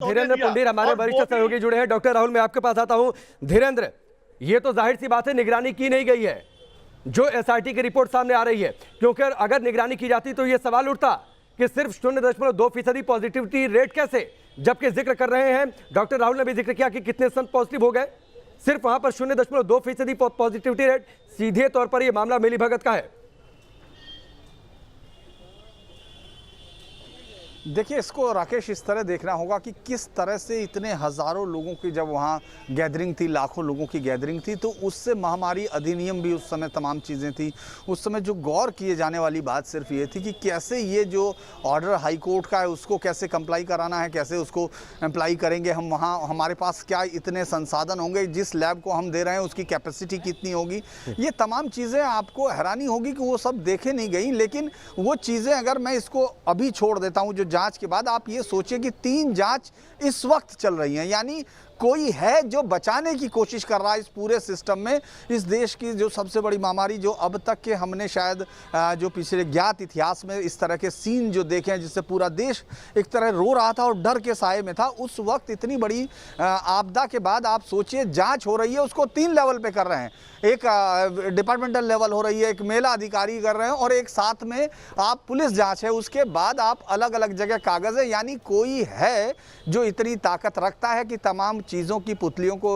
धीरेन्द्र पुंडीर हमारे वरिष्ठ सहयोगी जुड़े हैं। डॉक्टर राहुल, मैं आपके पास आता हूं। धीरेन्द्र, ये तो जाहिर सी बात है निगरानी की नहीं गई है जो एसआईटी की रिपोर्ट सामने आ रही है, क्योंकि अगर निगरानी की जाती तो ये सवाल उठता कि सिर्फ 0.2% पॉजिटिविटी रेट कैसे, जबकि जिक्र कर रहे हैं डॉक्टर राहुल ने भी जिक्र किया कि कितने संत पॉजिटिव हो गए, सिर्फ वहां पर 0.2% पॉजिटिविटी रेट। सीधे तौर पर यह मामला मिलीभगत का है। देखिए, इसको राकेश इस तरह देखना होगा कि किस तरह से इतने हज़ारों लोगों की जब वहाँ गैदरिंग थी, लाखों लोगों की गैदरिंग थी, तो उससे महामारी अधिनियम भी उस समय तमाम चीज़ें थी। उस समय जो गौर किए जाने वाली बात सिर्फ ये थी कि कैसे ये जो ऑर्डर हाई कोर्ट का है उसको कैसे कंप्लाई कराना है, कैसे उसको अप्लाई करेंगे हम, वहाँ हमारे पास क्या इतने संसाधन होंगे, जिस लैब को हम दे रहे हैं उसकी कैपेसिटी कितनी होगी। ये तमाम चीज़ें आपको हैरानी होगी कि वो सब देखे नहीं गई। लेकिन वो चीज़ें अगर मैं इसको अभी छोड़ देता हूँ जो जांच के बाद, आप ये सोचिए कि 3 जांच इस वक्त चल रही हैं, यानी कोई है जो बचाने की कोशिश कर रहा है इस पूरे सिस्टम में। इस देश की जो सबसे बड़ी महामारी, जो अब तक के हमने शायद जो पिछले ज्ञात इतिहास में इस तरह के सीन जो देखे हैं जिससे पूरा देश एक तरह रो रहा था और डर के साए में था, उस वक्त इतनी बड़ी आपदा के बाद आप सोचिए जांच हो रही है, उसको 3 लेवल पे कर रहे हैं। एक डिपार्टमेंटल लेवल हो रही है, एक मेला अधिकारी कर रहे हैं और एक साथ में आप पुलिस जांच है। उसके बाद आप अलग अलग जगह कागज है, यानी कोई है जो इतनी ताकत रखता है कि तमाम चीज़ों की पुतलियों को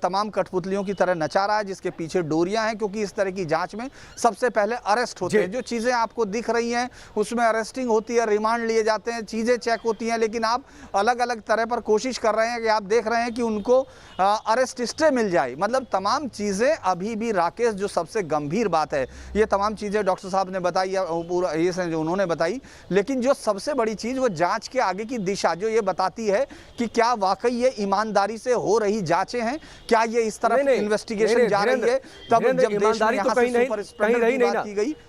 तमाम कठपुतलियों की तरह नचा रहा है, जिसके पीछे डोरियां हैं। क्योंकि इस तरह की जांच में सबसे पहले अरेस्ट होते हैं। जो चीज़ें आपको दिख रही हैं उसमें अरेस्टिंग होती है, रिमांड लिए जाते हैं, चीज़ें चेक होती हैं, लेकिन आप अलग अलग तरह पर कोशिश कर रहे हैं कि आप देख रहे हैं कि उनको अरेस्ट स्टे मिल जाए। मतलब तमाम चीज़ें अभी भी राकेश, जो सबसे गंभीर बात है, ये तमाम चीज़ें डॉक्टर साहब ने बताई या पूरा ये जो उन्होंने बताई, लेकिन जो सबसे बड़ी चीज़ वो जाँच के आगे की दिशा जो ये बताती है कि क्या वाकई ये ईमानदारी से हो रही जांचें हैं, क्या ये इस तरफ इन्वेस्टिगेशन जा रही है। तब जब ईमानदारी तो कहीं रही नहीं ना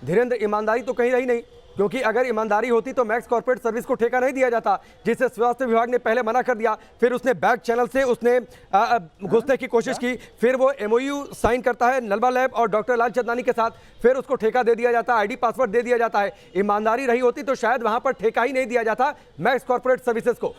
धीरेन्द्र, ईमानदारी तो कहीं रही नहीं, क्योंकि अगर ईमानदारी होती तो मैक्स कॉर्पोरेट सर्विस को ठेका नहीं दिया जाता, जिसे स्वास्थ्य विभाग ने पहले मना कर दिया, फिर उसने बैक चैनल से उसने घुसने की कोशिश की, फिर वो एमओयू साइन करता है नलवा लैब और डॉक्टर लाल चंदानी के साथ, फिर उसको ठेका दे दिया जाता है, आईडी पासवर्ड दे दिया जाता है। ईमानदारी रही होती तो शायद वहां पर ठेका ही नहीं दिया जाता मैक्स कॉर्पोरेट सर्विसेज को।